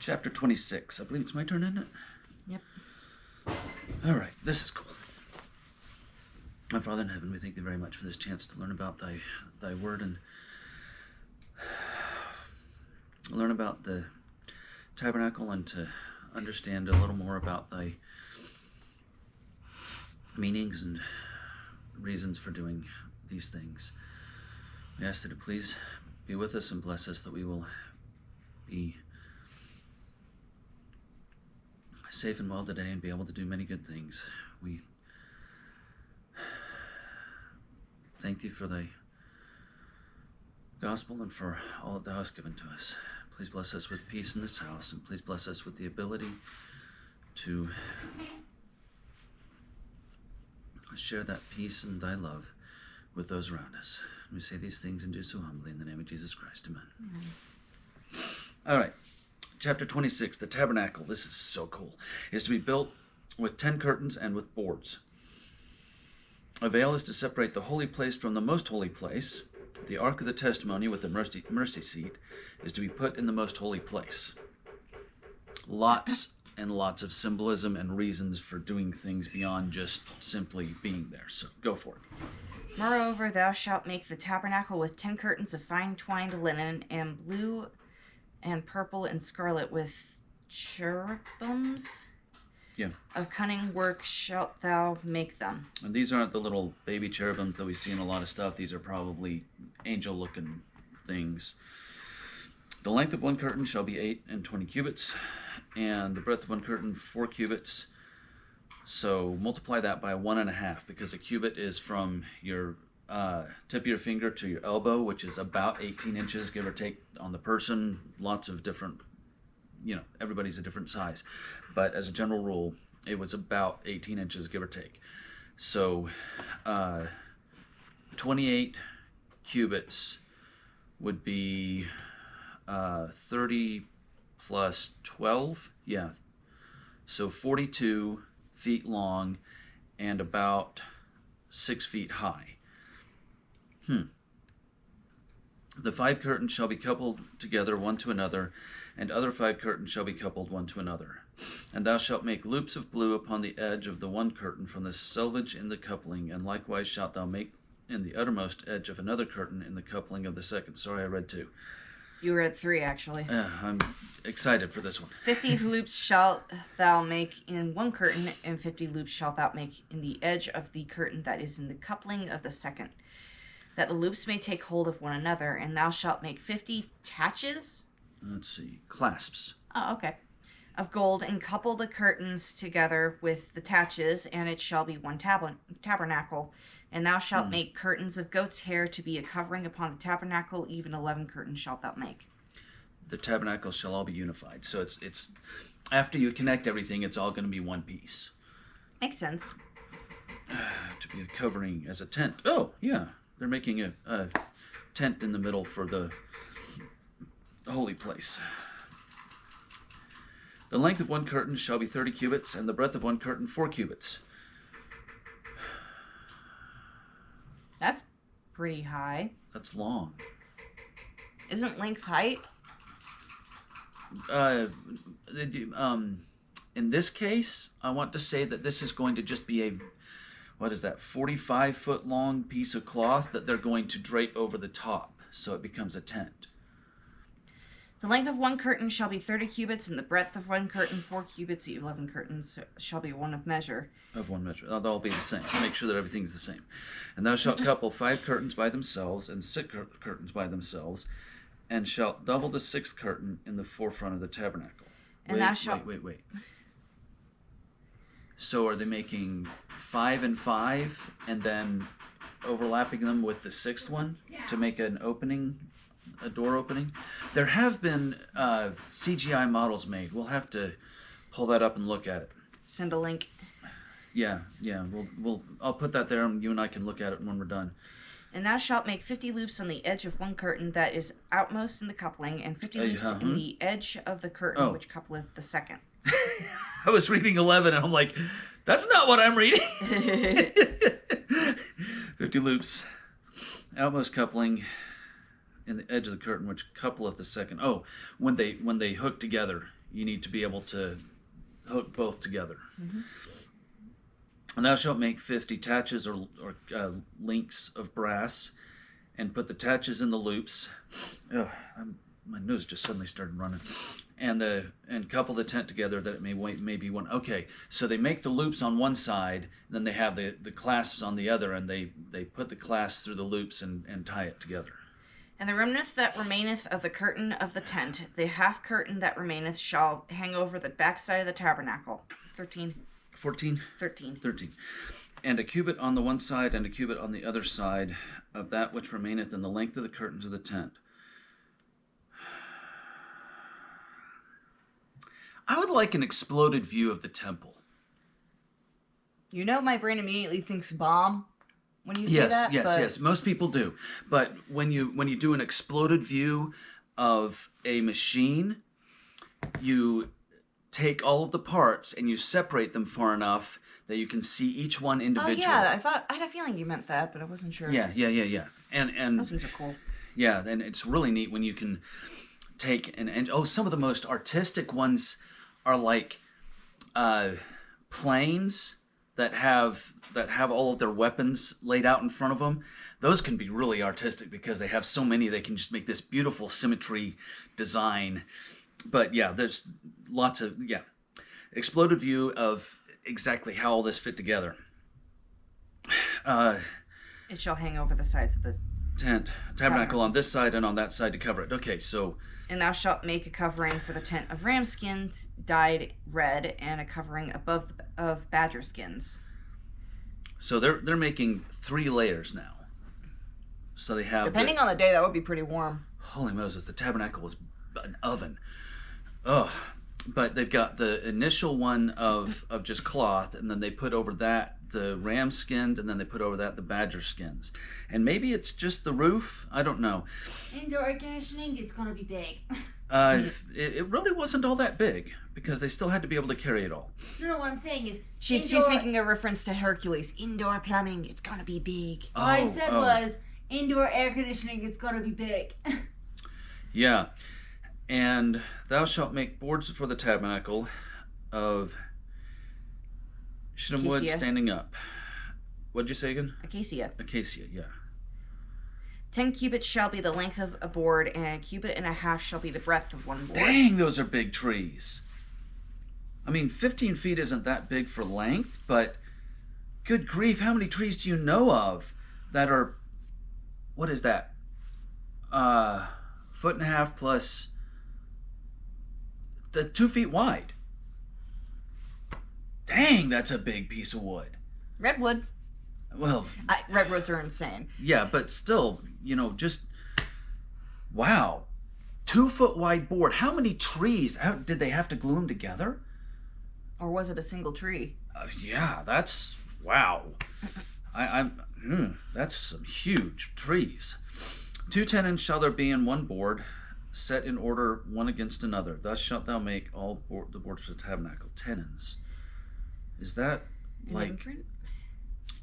Chapter 26. I believe it's my turn, isn't it? Yep. All right, this is cool. Our Father in heaven, we thank thee very much for this chance to learn about thy word and learn about the tabernacle and to understand a little more about thy meanings and reasons for doing these things. We ask that you please be with us and bless us, that we will be safe and well today and be able to do many good things. We thank thee for thy gospel and for all that thou hast given to us. Please bless us with peace in this house, and please bless us with the ability to share that peace and thy love with those around us. We say these things and do so humbly in the name of Jesus Christ. Amen. Amen. All right. Chapter 26, the tabernacle. This is so cool. Is to be built with 10 curtains and with boards. A veil is to separate the holy place from the most holy place. The ark of the testimony with the mercy seat is to be put in the most holy place. Lots and lots of symbolism and reasons for doing things beyond just simply being there. So go for it. Moreover, thou shalt make the tabernacle with 10 curtains of fine twined linen, and blue and purple and scarlet with cherubims. Yeah. Of cunning work shalt thou make them. And these aren't the little baby cherubims that we see in a lot of stuff. These are probably angel-looking things. The length of one curtain shall be 8 and 20 cubits, and the breadth of one curtain 4 cubits. So multiply that by 1.5, because a cubit is from your tip of your finger to your elbow, which is about 18 inches, give or take, on the person. Lots of different, everybody's a different size. But as a general rule, it was about 18 inches, give or take. So 28 cubits would be 30 plus 12. Yeah. So 42 feet long and about 6 feet high. The 5 curtains shall be coupled together one to another, and other 5 curtains shall be coupled one to another. And thou shalt make loops of blue upon the edge of the one curtain from the selvage in the coupling, and likewise shalt thou make in the uttermost edge of another curtain in the coupling of the second. Sorry, I read 2. You read 3, actually. I'm excited for this one. 50 loops shalt thou make in one curtain, and 50 loops shalt thou make in the edge of the curtain that is in the coupling of the second, that the loops may take hold of one another. And thou shalt make 50 taches. Let's see, clasps. Oh, okay. Of gold, and couple the curtains together with the taches, and it shall be one tabernacle. And thou shalt make curtains of goat's hair to be a covering upon the tabernacle, even 11 curtains shalt thou make. The tabernacle shall all be unified. So it's after you connect everything, it's all going to be one piece. Makes sense. To be a covering as a tent. Oh, yeah. They're making a tent in the middle for the holy place. The length of one curtain shall be 30 cubits, and the breadth of one curtain 4 cubits. That's pretty high. That's long. Isn't length height? In this case, I want to say that this is going to just be a, 45-foot long piece of cloth that they're going to drape over the top, so it becomes a tent. The length of one curtain shall be 30 cubits, and the breadth of one curtain 4 cubits. 11 curtains shall be one of measure. Of one measure. They'll all be the same. Make sure that everything's the same. And thou shalt couple 5 curtains by themselves, and 6 curtains by themselves, and shalt double the 6th curtain in the forefront of the tabernacle. And Wait. So are they making 5 and 5, and then overlapping them with the 6th one to make an opening? A door opening? There have been CGI models made. We'll have to pull that up and look at it. Send a link. Yeah. I'll put that there, and you and I can look at it when we're done. And thou shalt make 50 loops on the edge of one curtain that is outmost in the coupling, and 50 loops in the edge of the curtain which coupleth the second. I was reading 11, and I'm like, that's not what I'm reading. 50 loops, outmost coupling, in the edge of the curtain, which coupleth the second. Oh, when they hook together. you need to be able to hook both together. And thou shalt make 50 taches or links of brass, and put the taches in the loops. My nose just suddenly started running. And couple the tent together that it may be one. Okay, so they make the loops on one side, and then they have the clasps on the other, and they put the clasps through the loops and tie it together. And the remnant that remaineth of the curtain of the tent, the half curtain that remaineth, shall hang over the backside of the tabernacle. 13. 14? 13. 13. And a cubit on the one side, and a cubit on the other side of that which remaineth in the length of the curtains of the tent. I would like an exploded view of the temple. You know, my brain immediately thinks bomb when you say that. Yes. Most people do. But when you do an exploded view of a machine, you take all of the parts and you separate them far enough that you can see each one individually. Oh yeah, I had a feeling you meant that, but I wasn't sure. Yeah. And those things are cool. Yeah, and it's really neat when you can take some of the most artistic ones are like planes that have all of their weapons laid out in front of them. Those can be really artistic because they have so many. They can just make this beautiful symmetry design. But yeah, there's lots of exploded view of exactly how all this fit together. It shall hang over the sides of the tabernacle on this side and on that side to cover it. Okay, so. And thou shalt make a covering for the tent of ram skins dyed red, and a covering above of badger skins. So they're making 3 layers now. So they have. Depending on the day, that would be pretty warm. Holy Moses! The tabernacle was an oven. Oh, but they've got the initial one of just cloth, and then they put over that the ram skinned, and then they put over that the badger skins. And maybe it's just the roof. I don't know. Indoor air conditioning, it's going to be big. It really wasn't all that big because they still had to be able to carry it all. No, what I'm saying is... She's making a reference to Hercules. Indoor plumbing, it's going to be big. What I said was, indoor air conditioning, it's going to be big. Yeah. And thou shalt make boards for the tabernacle of shittim wood standing up. What'd you say again? Acacia, yeah. 10 cubits shall be the length of a board, and a cubit and a half shall be the breadth of one board. Dang, those are big trees. I mean, 15 feet isn't that big for length, but good grief, how many trees do you know of that are, what is that? 1.5 feet plus 2 feet wide. Dang, that's a big piece of wood. Redwood. Well, redwoods are insane. Yeah, but still, just wow. 2 foot wide board. How many trees? Did they have to glue them together? Or was it a single tree? Yeah, that's wow. That's some huge trees. 2 tenons shall there be in one board, set in order one against another. Thus shalt thou make all the boards for the tabernacle. Tenons. Is that like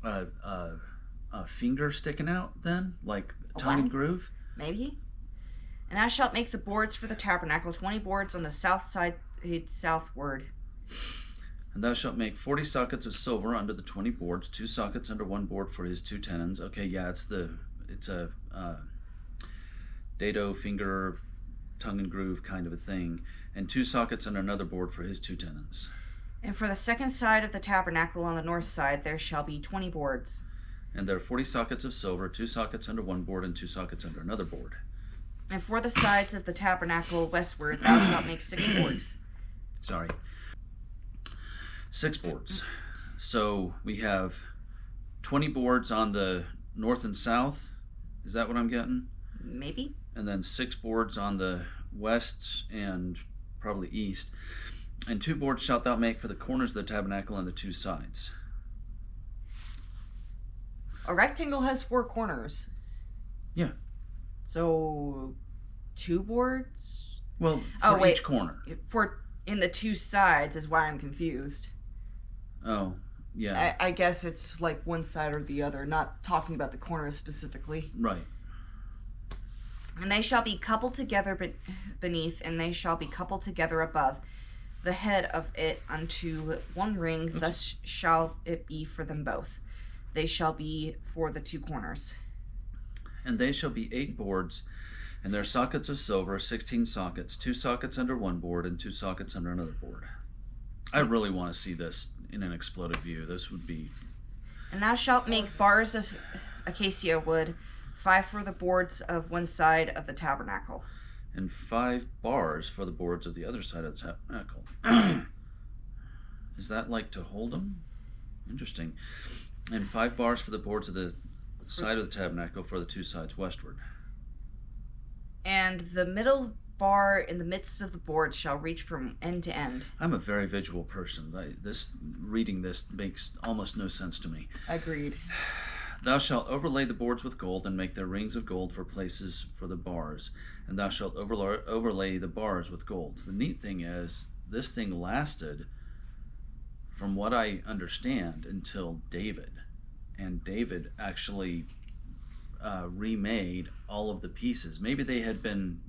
a finger sticking out then? Like tongue and groove? Maybe. And thou shalt make the boards for the tabernacle, 20 boards on the south side southward. And thou shalt make 40 sockets of silver under the 20 boards, 2 sockets under one board for his 2 tenons. Okay, yeah, it's a dado, finger, tongue and groove kind of a thing. And 2 sockets under another board for his 2 tenons. And for the second side of the tabernacle on the north side, there shall be 20 boards. And there are 40 sockets of silver, 2 sockets under one board and 2 sockets under another board. And for the sides of the tabernacle westward, thou shalt make 6 boards. 6 boards. So we have 20 boards on the north and south. Is that what I'm getting? Maybe. And then 6 boards on the west and probably east. And 2 boards shalt thou make for the corners of the tabernacle and the 2 sides. A rectangle has 4 corners. Yeah. So 2 boards? Well, for each corner. In the 2 sides is why I'm confused. Oh, yeah. I guess it's like one side or the other, not talking about the corners specifically. Right. And they shall be coupled together beneath, and they shall be coupled together above. the head of it unto one ring, thus shall it be for them both. They shall be for the 2 corners. And they shall be 8 boards, and their sockets of silver, 16 sockets, 2 sockets under one board, and 2 sockets under another board. I really want to see this in an exploded view. This would be... And thou shalt make bars of acacia wood, 5 for the boards of one side of the tabernacle. And 5 bars for the boards of the other side of the tabernacle. Is that like to hold them? Interesting. And 5 bars for the boards of the side of the tabernacle for the 2 sides westward. And the middle bar in the midst of the board shall reach from end to end. I'm a very visual person. Reading this makes almost no sense to me. Agreed. Thou shalt overlay the boards with gold, and make their rings of gold for places for the bars. And thou shalt overlay the bars with gold. So the neat thing is, this thing lasted, from what I understand, until David. And David actually remade all of the pieces. Maybe they had been,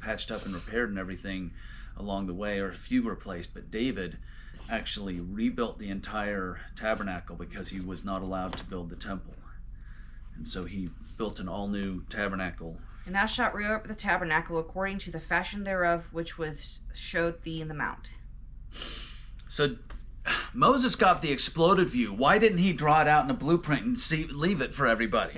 patched up and repaired and everything along the way, or a few replaced, but David actually rebuilt the entire tabernacle because he was not allowed to build the temple. And so he built an all-new tabernacle. And thou shalt rear up the tabernacle according to the fashion thereof, which was showed thee in the mount. So Moses got the exploded view. Why didn't he draw it out in a blueprint and leave it for everybody?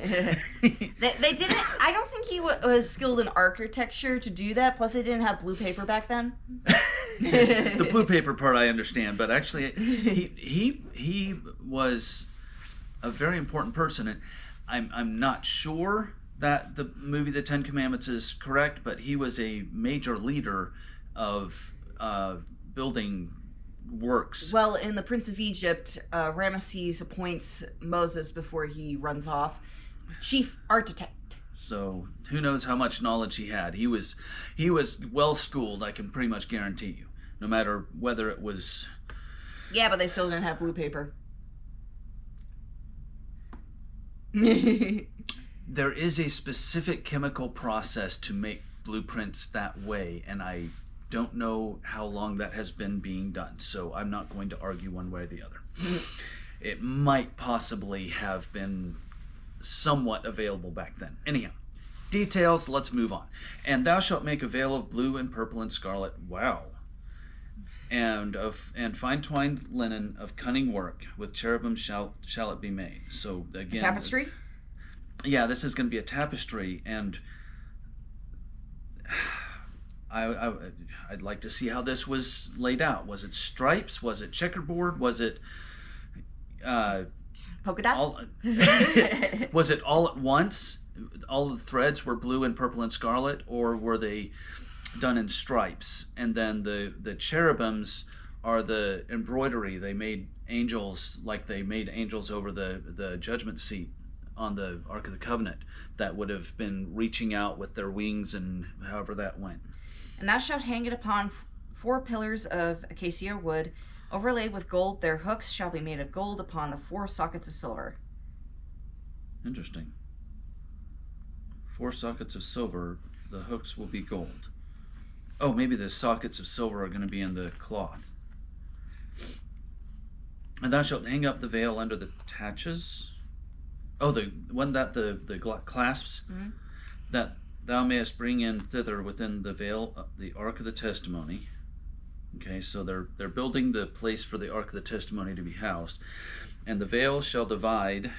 They didn't. I don't think he was skilled in architecture to do that. Plus, they didn't have blue paper back then. The blue paper part I understand, but actually, he was a very important person, and I'm not sure that the movie The 10 Commandments is correct, but he was a major leader of building works. Well, in The Prince of Egypt, Ramesses appoints Moses before he runs off chief architect. So who knows how much knowledge he had. He was well schooled, I can pretty much guarantee you, no matter whether it was... Yeah, but they still didn't have blue paper. There is a specific chemical process to make blueprints that way, and I don't know how long that has been being done, so I'm not going to argue one way or the other. It might possibly have been somewhat available back then. Anyhow, details, let's move on. And thou shalt make a veil of blue and purple and scarlet, wow, and fine twined linen of cunning work, with cherubim shall it be made. So again, Tapestry? Yeah, this is going to be a tapestry, and I'd like to see how this was laid out. Was it stripes? Was it checkerboard? Was it Polka dots? was it all at once? All the threads were blue and purple and scarlet, or were they done in stripes? And then the cherubims are the embroidery. They made angels like they made angels over the judgment seat on the Ark of the Covenant that would have been reaching out with their wings, and however that went. And thou shalt hang it upon 4 pillars of acacia wood, overlaid with gold. Their hooks shall be made of gold upon the 4 sockets of silver. Interesting. 4 sockets of silver, the hooks will be gold. Oh, maybe the sockets of silver are going to be in the cloth. And thou shalt hang up the veil under the taches. Oh, the one that the clasps, that thou mayest bring in thither within the veil the ark of the testimony. Okay, so they're building the place for the ark of the testimony to be housed. And the veil shall divide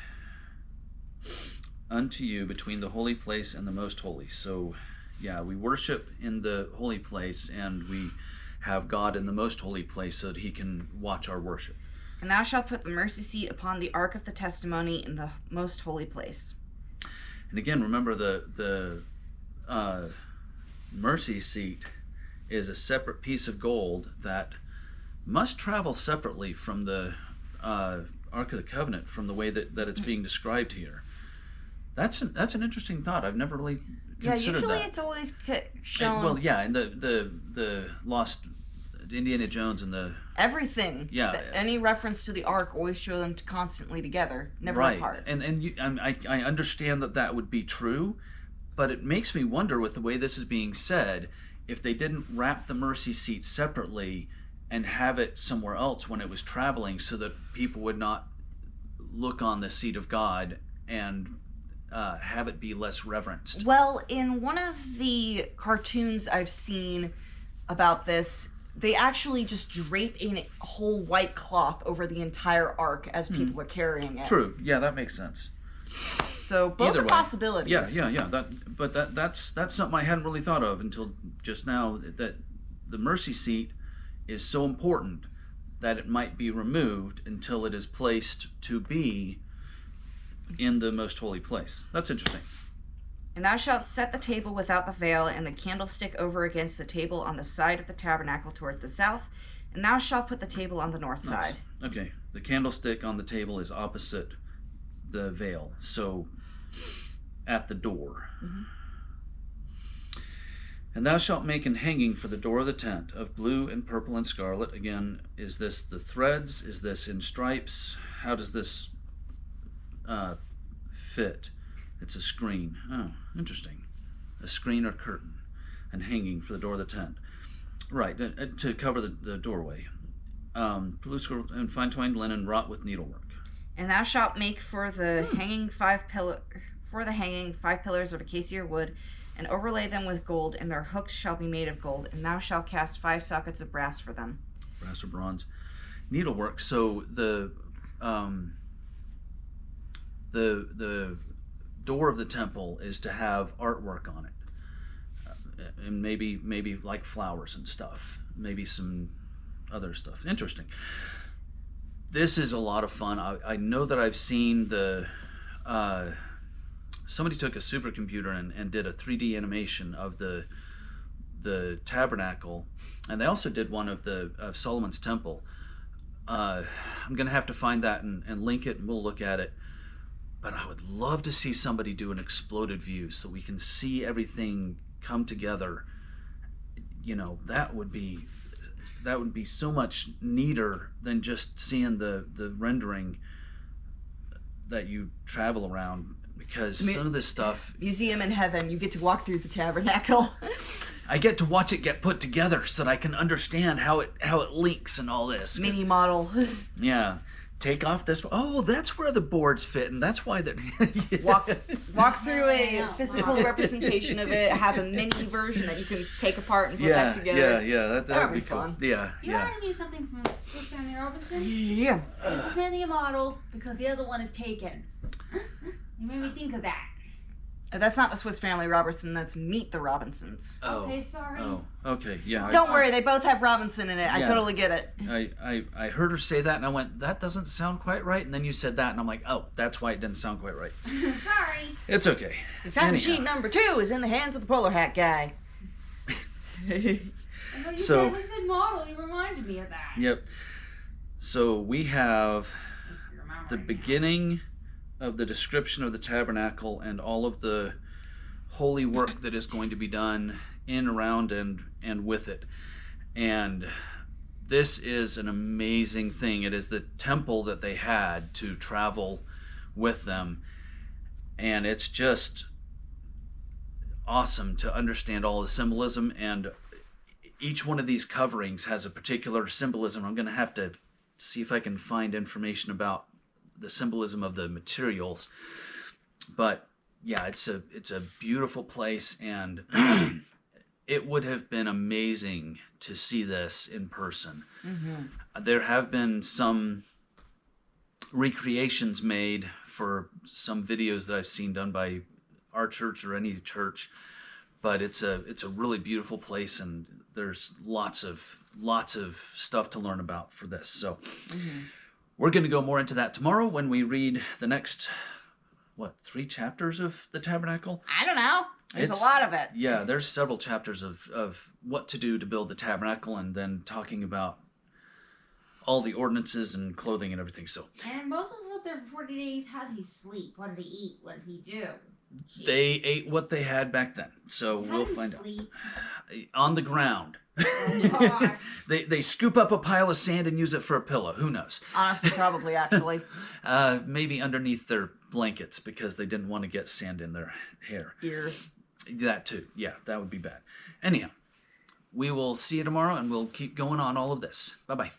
unto you between the holy place and the most holy. So, yeah, we worship in the holy place, and we have God in the most holy place so that he can watch our worship. And thou shalt put the mercy seat upon the ark of the testimony in the most holy place. And again, remember the mercy seat is a separate piece of gold that must travel separately from the Ark of the Covenant, from the way that it's being described here. That's an interesting thought. I've never really considered usually that. it's always shown. And, well, yeah, and the Lost Indiana Jones and the everything. Yeah. Any reference to the ark always show them constantly together, never right. apart. And I understand that would be true, but it makes me wonder, with the way this is being said, if they didn't wrap the mercy seat separately and have it somewhere else when it was traveling, so that people would not look on the seat of God and have it be less reverenced. Well, in one of the cartoons I've seen about this, they actually just drape a whole white cloth over the entire ark as people are carrying it. True. Yeah, that makes sense. So both Either are way. possibilities. Yeah. That's something I hadn't really thought of until just now. That the mercy seat is so important that it might be removed until it is placed to be in the most holy place. That's interesting. And thou shalt set the table without the veil, and the candlestick over against the table on the side of the tabernacle toward the south, and thou shalt put the table on the north side. Okay, the candlestick on the table is opposite the veil, so at the door. Mm-hmm. And thou shalt make an hanging for the door of the tent of blue and purple and scarlet. Again, is this the threads? Is this in stripes? How does this fit? It's a screen. Oh, interesting. A screen or curtain and hanging for the door of the tent. Right, to cover the doorway. Blue scarlet and fine twined linen wrought with needlework. And thou shalt make for the hanging 5 pillars of acacia wood, and overlay them with gold, and their hooks shall be made of gold, and thou shalt cast 5 sockets of brass for them. Brass or bronze. Needlework. So the door of the temple is to have artwork on it, and maybe like flowers and stuff, maybe some other stuff. Interesting. This is a lot of fun. I know that I've seen somebody took a supercomputer and did a 3D animation of the tabernacle, and they also did one of Solomon's temple. I'm gonna have to find that and link it, and we'll look at it. But I would love to see somebody do an exploded view so we can see everything come together. You know, that would be so much neater than just seeing the rendering that you travel around, because some of this stuff... Museum in heaven, you get to walk through the tabernacle. I get to watch it get put together so that I can understand how it links and all this. Mini model. Yeah. Take off this. Oh, that's where the boards fit, and that's why they're... Walk through a physical representation of it, have a mini version that you can take apart and put back together. Yeah, that would be fun. Cool. Yeah, You want to do something from Swiss Family Robinson? Yeah. This is mainly a model because the other one is taken. You made me think of that. That's not the Swiss Family Robinson, that's Meet the Robinsons. Oh. Okay, sorry. Oh, okay, yeah. Don't worry, they both have Robinson in it. I totally get it. I heard her say that, and I went, that doesn't sound quite right. And then you said that, and I'm like, oh, that's why it didn't sound quite right. Sorry. It's okay. Time machine number 2 is in the hands of the polar hat guy. You said model, you reminded me of that. Yep. So we have the beginning of the description of the tabernacle and all of the holy work that is going to be done in, around, and with it. And this is an amazing thing. It is the temple that they had to travel with them. And it's just awesome to understand all the symbolism, and each one of these coverings has a particular symbolism. I'm going to have to see if I can find information about the symbolism of the materials. But yeah, it's a beautiful place, and it would have been amazing to see this in person. Mm-hmm. There have been some recreations made for some videos that I've seen done by our church or any church, but it's a really beautiful place, and there's lots of stuff to learn about for this. So we're going to go more into that tomorrow when we read the next 3 chapters of the tabernacle. I don't know. There's a lot of it. Yeah, there's several chapters of what to do to build the tabernacle, and then talking about all the ordinances and clothing and everything. So And Moses was up there for 40 days. How did he sleep? What did he eat? What did he do? Jeez. they ate what they had back then. So How we'll did he find out. sleep? On the ground. Oh, gosh. They scoop up a pile of sand and use it for a pillow. Who knows? Honestly, probably, actually. Maybe underneath their blankets because they didn't want to get sand in their hair. Ears. That too. Yeah, that would be bad. Anyhow, We will see you tomorrow, and we'll keep going on all of this. Bye-bye.